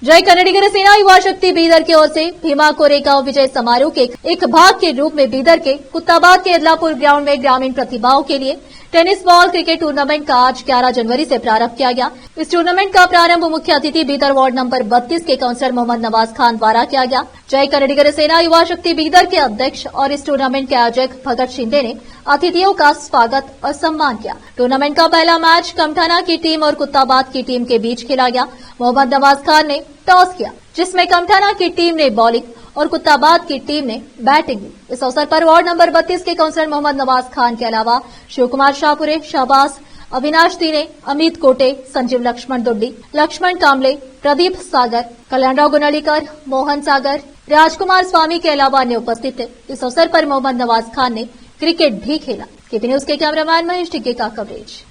जय कन्नडिगर सेना युवा शक्ति बीदर की ओर से भीमा कोरेगांव विजय समारोह के एक भाग के रूप में बीदर के कुत्ताबाद के अदलापुर ग्राउंड में ग्रामीण प्रतिभाओं के लिए टेनिस बॉल क्रिकेट टूर्नामेंट का आज 11 जनवरी से प्रारंभ किया गया। इस टूर्नामेंट का प्रारंभ मुख्य अतिथि बीदर वार्ड नंबर 32 के काउंसलर मोहम्मद नवाज खान द्वारा किया गया। जय कन्नडिगर सेना युवा शक्ति बीदर के अध्यक्ष और इस टूर्नामेंट के आयोजक भगत शिंदे ने अतिथियों का स्वागत और सम्मान किया। टूर्नामेंट का पहला मैच कमठाना की टीम और कुत्ताबाद की टीम के बीच खेला गया। मोहम्मद नवाज खान ने टॉस किया, जिसमें कमठाना की टीम ने बॉलिंग और कुत्ताबाद की टीम ने बैटिंग की। इस अवसर पर वार्ड नंबर 32 के काउंसलर मोहम्मद नवाज खान के अलावा शिव कुमार शाहपुरे, शहबाज, अविनाश दीने, अमित कोटे, संजीव लक्ष्मण दुड्डी, लक्ष्मण कामले, प्रदीप सागर, कल्याणराव गुनलीकर, मोहन सागर, राजकुमार स्वामी के अलावा अन्य उपस्थित थे। इस अवसर पर मोहम्मद नवाज खान ने क्रिकेट भी खेला। केपी न्यूज के कैमरामैन महेश टिग्गे का कवरेज।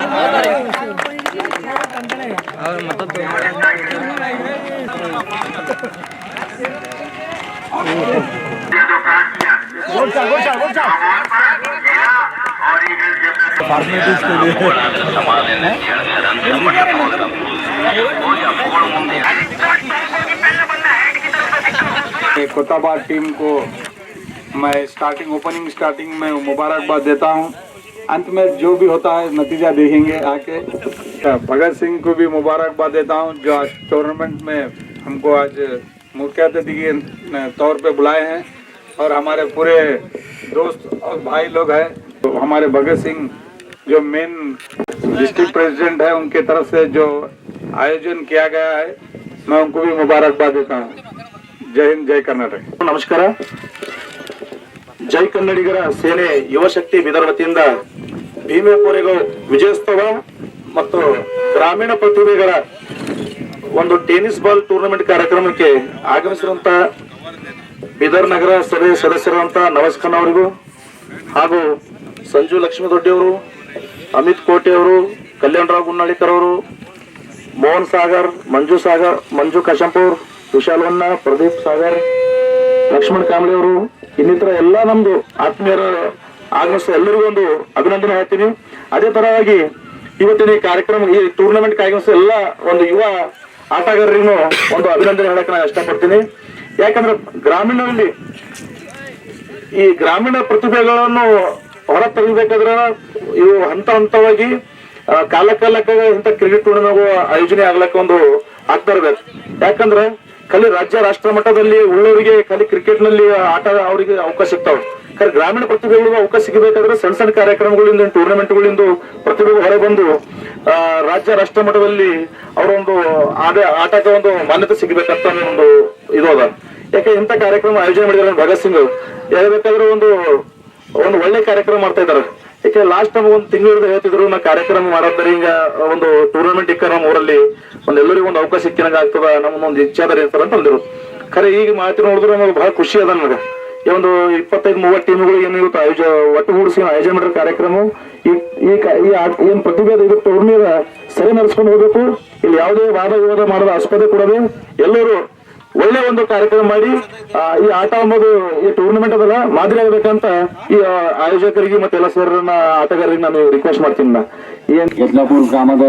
कुत्ताबाद टीम को मैं ओपनिंग स्टार्टिंग में मुबारकबाद देता हूं। अंत में जो भी होता है नतीजा देखेंगे आके। भगत सिंह को भी मुबारकबाद देता हूं जो आज टूर्नामेंट में हमको आज मुख्य अतिथि के तौर पे बुलाए हैं और हमारे पूरे दोस्त और भाई लोग हैं। तो हमारे भगत सिंह जो मेन डिस्ट्रिक्ट प्रेसिडेंट है उनके तरफ से जो आयोजन किया गया है मैं उनको भी मुबारकबाद देता हूँ। जय हिंद, जय कर्नाटक। नमस्कार। जय ಕನ್ನಡಿಗರ ಸೇನೆ ಯುವ ಶಕ್ತಿ ಬೀದರ್ ವತಿಯಿಂದ ಭೀಮಾ ಕೋರೆಗಾಂವ್ ವಿಜಯೋತ್ಸವ ಮತ್ತು ಗ್ರಾಮೀಣ ಪ್ರತಿಭೆಗಳ ಒಂದು ಟೆನ್ನಿಸ್ ಬಾಲ್ ಟೂರ್ನಮೆಂಟ್ ಕಾರ್ಯಕ್ರಮಕ್ಕೆ ಆಗಮಿಸಿರುವಂತಹ ಬೀದರ್ ನಗರ ಸಭೆ ಸದಸ್ಯರಾದಂತಹ ನವಾಜ್ ಖಾನ್ ಅವರಿಗೂ ಹಾಗೂ ಸಂಜು ಲಕ್ಷ್ಮಣ ದೊಡ್ಡಿ ಅವರು, ಅಮಿತ್ ಕೋಟೆ ಅವರು, ಕಲ್ಯಾಣರಾವ್ ಗುನ್ನಳಿಕರ್ ಅವರು, ಮೋಹನ್ ಸಾಗರ್, ಮಂಜು ಕಾಶಂಪುರ್, ವಿಶಾಲವನ್ನ, ಪ್ರದೀಪ್ ಸಾಗರ್, ಲಕ್ಷ್ಮಣ್ ಕಾಂಬ್ಳೆ ಅವರು, ಇನ್ನಿತರ ಎಲ್ಲ ನಮ್ದು ಆತ್ಮೀಯರ ಆಗಮಿಸಿದ ಎಲ್ಲರಿಗೂ ಒಂದು ಅಭಿನಂದನೆ ಹೇಳ್ತೀನಿ. ಅದೇ ತರವಾಗಿ ಇವತ್ತಿನ ಈ ಕಾರ್ಯಕ್ರಮ ಈ ಟೂರ್ನಮೆಂಟ್ ಆಗಮಿಸಿದ ಎಲ್ಲ ಒಂದು ಯುವ ಆಟಗಾರರಿಗೂ ಒಂದು ಅಭಿನಂದನೆ ಹೇಳಕ್ಕೆ ನಾನು ಇಷ್ಟಪಡ್ತೀನಿ. ಯಾಕಂದ್ರೆ ಗ್ರಾಮೀಣದಲ್ಲಿ ಈ ಗ್ರಾಮೀಣ ಪ್ರತಿಭೆಗಳನ್ನು ಹೊರ ತೆಗಿಬೇಕಾದ್ರೆ ಇವು ಹಂತವಾಗಿ ಕಾಲಕ್ಕೆ ಇಂಥ ಕ್ರಿಕೆಟ್ ಟೂರ್ನಮೆಂಟ್ ಆಯೋಜನೆ ಆಗ್ಲಕ್ಕ ಒಂದು ಆಗ್ತಾ ಇರ್ಬೇಕು. ಯಾಕಂದ್ರೆ ಖಾಲಿ ರಾಜ್ಯ ರಾಷ್ಟ್ರ ಮಟ್ಟದಲ್ಲಿ ಉಳ್ಳವರಿಗೆ ಖಾಲಿ ಕ್ರಿಕೆಟ್ ನಲ್ಲಿ ಆಟ ಅವರಿಗೆ ಅವಕಾಶ ಸಿಗ್ತಾವ. ಗ್ರಾಮೀಣ ಪ್ರತಿಭೆಗಳಿಗೂ ಅವಕಾಶ ಸಿಗಬೇಕಾದ್ರೆ ಸಣ್ಣ ಸಣ್ಣ ಕಾರ್ಯಕ್ರಮಗಳಿಂದ ಟೂರ್ನಮೆಂಟ್ಗಳಿಂದ ಪ್ರತಿಭೆಗಳು ಹೊರ ಬಂದು ರಾಜ್ಯ ರಾಷ್ಟ್ರ ಮಟ್ಟದಲ್ಲಿ ಅವರೊಂದು ಆಟಕ್ಕೆ ಒಂದು ಮಾನ್ಯತೆ ಸಿಗಬೇಕಂತ ಒಂದು ಇದು ಅದ. ಯಾಕೆ ಇಂಥ ಕಾರ್ಯಕ್ರಮ ಆಯೋಜನೆ ಮಾಡಿದಾರೆ ಭಗತ್ ಸಿಂಗ್ ಹೇಳ್ಬೇಕಾದ್ರೆ ಒಂದು ಒಳ್ಳೆ ಕಾರ್ಯಕ್ರಮ ಮಾಡ್ತಾ ಇದ್ದಾರೆ. ಯಾಕೆ ಲಾಸ್ಟ್ ನಮ್ಗೆ ಒಂದು ತಿಂಗಳಿಂದ ಹೇಳ್ತಿದ್ರು ನಾ ಕಾರ್ಯಕ್ರಮ ಮಾಡೋದ್ರೆ ಹಿಂಗ ಒಂದು ಟೂರ್ನಮೆಂಟ್ ಇಕ್ಕ ನಮ್ಮ ಊರಲ್ಲಿ ಎಲ್ಲರಿಗೂ ಒಂದು ಅವಕಾಶ ಸಿಕ್ಕಿನಂಗ ಆಗ್ತದ ನಮ್ಮೊಂದು ಇಚ್ಛೆ ಅದ ಇರ್ತಾರ ಅಂತ ಅಂದಿರು. ಖರೆ ಈಗ ಮಾಹಿತಿ ನೋಡಿದ್ರೆ ನಮಗೆ ಬಹಳ ಖುಷಿ ಅದ. ನನಗೆ ಈ ಒಂದು 25-30 ಟೀಮ್ಗಳು ಏನು ಇವತ್ತು ಒಟ್ಟುಗೂಡಿಸಿ ಆಯೋಜನೆ ಮಾಡಿರೋ ಕಾರ್ಯಕ್ರಮ ಏನ್ ಪ್ರತಿಭೆ ಇದು ಟೂರ್ನಿಯ ಸರಿ ನಡೆಸ್ಕೊಂಡು ಹೋಗ್ಬೇಕು. ಇಲ್ಲಿ ಯಾವುದೇ ವಾದ ವಿವಾದ ಮಾಡೋದು ಆಸ್ಪದೆ ಕೊಡದೆ ಎಲ್ಲರೂ ಒಳ್ಳೆ ಒಂದು ಕಾರ್ಯಕ್ರಮ ಮಾಡಿ ಈ ಆಟ ಅನ್ನೋದು ಈ ಟೂರ್ನಮೆಂಟ್ ಅದಲ್ಲ ಮಾದರಿ ಆಗಬೇಕಂತ ಈ ಆಯೋಜಕರಿಗೆ ಮತ್ತೆ ಎಲ್ಲ ಸೇರಿನ ಆಟಗಾರರಿಗೆ ನಾನು ರಿಕ್ವೆಸ್ಟ್ ಮಾಡ್ತೀನಿ. ಯದ್ಲಾಪುರ ಗ್ರಾಮದ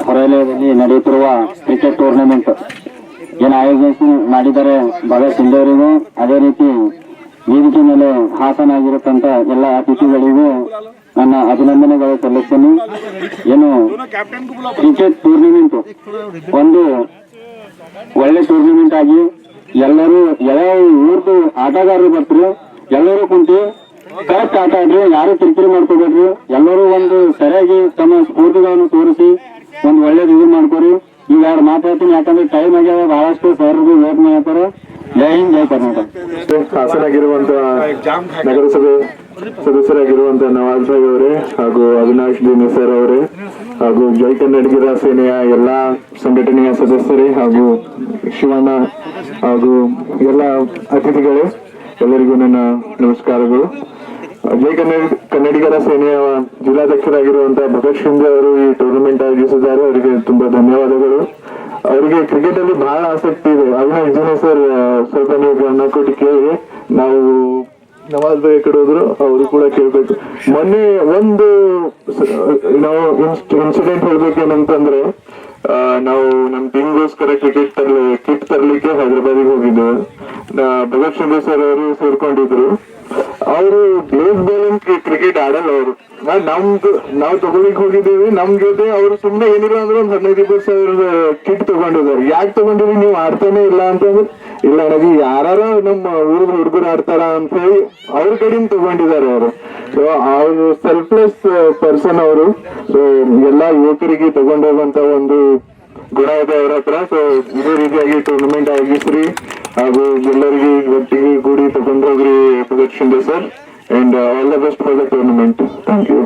ಹೊರವಲಯದಲ್ಲಿ ನಡೆಯುತ್ತಿರುವ ಕ್ರಿಕೆಟ್ ಟೂರ್ನಮೆಂಟ್ ಏನು ಆಯೋಜನೆ ಮಾಡಿದ್ದಾರೆ ಭಗತ್ ಸಿಂಗ್ ಅವರಿಗೂ, ಅದೇ ರೀತಿ ವೇದಿಕೆ ಮೇಲೆ ಹಾಸನಾಗಿರುತ್ತಂತ ಎಲ್ಲ ಅತಿಥಿಗಳಿಗೂ ನನ್ನ ಅಭಿನಂದನೆಗಳು ಸಲ್ಲಿಸ್ತೀನಿ. ಏನು ಕ್ರಿಕೆಟ್ ಟೂರ್ನಮೆಂಟ್ ಒಂದು ಒಳ್ಳೆ ಟೂರ್ನಮೆಂಟ್ ಆಗಿ ಎಲ್ಲರೂ ಯಾವ ಊರ್ದು ಆಟಗಾರರು ಬರ್ತೀರಿ, ಎಲ್ಲರೂ ಕುಂತು ಕರೆಕ್ಟ್ ಆಟ ಆಡ್ರಿ, ಯಾರು ಕಿರಿಕಿರಿ ಮಾಡ್ಕೋಬೇಡ್ರಿ, ಎಲ್ಲರೂ ಒಂದು ಸರಿಯಾಗಿ ತಮ್ಮ ಸ್ಫೂರ್ತಿಗಳನ್ನು ತೋರಿಸಿ ಒಂದು ಒಳ್ಳೇದು ಇದು ಮಾಡ್ಕೊರಿ. ಈಗ ಯಾರು ಮಾತಾಡ್ತೀನಿ ಯಾಕಂದ್ರೆ ಟೈಮ್ ಆಗ್ಯಾವ, ಬಹಳಷ್ಟು ಸರ್ದು ವೇಟ್ ಮಾಡ್ತಾರೆ. ಜೈ ಹಿಂದ್, ಜೈ ಕರ್ನಾಟಕ. ಹಾಸನಾಗಿರುವಂತಹ ನಗರಸಭೆ ಸದಸ್ಯರಾಗಿರುವಂತಹ ನವಾಜ್ ಭಾಯ್ ಅವರೇ ಹಾಗೂ ಅವಿನಾಶ್ ದೀನೆ ಸರ್ ಅವರೇ ಹಾಗೂ ಜೈ ಕನ್ನಡಿಗರ ಸೇನೆಯ ಎಲ್ಲಾ ಸಂಘಟನೆಯ ಸದಸ್ಯರೇ ಹಾಗೂ ಶಿವಣ್ಣ ಹಾಗೂ ಎಲ್ಲ ಅತಿಥಿಗಳೇ, ಎಲ್ಲರಿಗೂ ನನ್ನ ನಮಸ್ಕಾರಗಳು. ಜೈ ಕನ್ನಡಿಗರ ಸೇನೆಯ ಜಿಲ್ಲಾಧ್ಯಕ್ಷರಾಗಿರುವಂತಹ ಭಗತ್ ಸಿಂಗ್ ಅವರು ಈ ಟೂರ್ನಮೆಂಟ್ ಆಯೋಜಿಸಿದ್ದಾರೆ. ಅವರಿಗೆ ತುಂಬಾ ಧನ್ಯವಾದಗಳು. ಅವರಿಗೆ ಕ್ರಿಕೆಟ್ ಅಲ್ಲಿ ಬಹಳ ಆಸಕ್ತಿ ಇದೆ. ಅವಿನಾಶ್ ದೀನೆ ಸರ್ ಸ್ವಲ್ಪ ನೀವು ಗಮನ ಕೊಟ್ಟು ಕೇಳಿ. ನಾವು ನವಾಜ್ ಭಾಯ್ ಕಡೆ ಹೋದ್ರು, ಅವರು ಕೂಡ ಕೇಳ್ಬೇಕು. ಮೊನ್ನೆ ಒಂದು ನಾವು ಇನ್ಸಿಡೆಂಟ್ ಹೇಳ್ಬೇಕೇನಂತಂದ್ರೆ, ನಾವು ನಮ್ ಟೀಮ್ಗೋಸ್ಕರ ಕ್ರಿಕೆಟ್ ಕಿಟ್ ತರ್ಲಿಕ್ಕೆ ಹೈದರಾಬಾದಿಗೆ ಹೋಗಿದ್ದೇವೆ. ಭಗತ್ ಶಿಂದೆ ಸರ್ ಅವರು ಸೇರ್ಕೊಂಡಿದ್ರು. ಅವರು ಬೇಸ್ ಬಾಲಿಂಗ್ ಕ್ರಿಕೆಟ್ ಆಡಲ್ಲ ಅವರು. ನಾವು ತಗೊಳ್ಳಿಕ್ ಹೋಗಿದ್ದೀವಿ. ನಮ್ ಜೊತೆ ಅವರು ಸುಮ್ನೆ ಏನಿಲ್ಲ ಅಂದ್ರೆ ಒಂದ್ 15-20 ಸಾವಿರದ ಕಿಟ್ ತಗೊಂಡಿದ್ದಾರೆ. ಯಾಕೆ ತಗೊಂಡಿವಿ ನೀವು ಆಡ್ತಾನೆ ಇಲ್ಲ ಅಂತಂದ್ರೆ, ಇಲ್ಲ ನನಗೆ ಯಾರು ನಮ್ಮ ಊರದ ಹುಡುಗರು ಆಡ್ತಾರ ಅಂತ ಹೇಳಿ ಅವ್ರ ಕಡೆಯಿಂದ ತಗೊಂಡಿದ್ದಾರೆ ಅವರು. ಸೊ ಅವರು ಸೆಲ್ಫ್ಲೆಸ್ ಪರ್ಸನ್ ಅವರು. ಸೊ ಎಲ್ಲಾ ಯುವಕರಿಗೆ ತಗೊಂಡೋಗುವಂತ ಒಂದು ಗುಣ ಇದೆ ಅವ್ರ ಹತ್ರ. ಸೊ ಇದೇ ರೀತಿಯಾಗಿ ಟೂರ್ನಮೆಂಟ್ ಆಗಿಸ್ರಿ ಹಾಗೂ ಎಲ್ಲರಿಗೆ ಒಟ್ಟಿಗೆ ಕೂಡಿ ತಗೊಂಡೋಗ್ರಿ Bhagat Shinde sir. And all the best for the tournament. Thank you.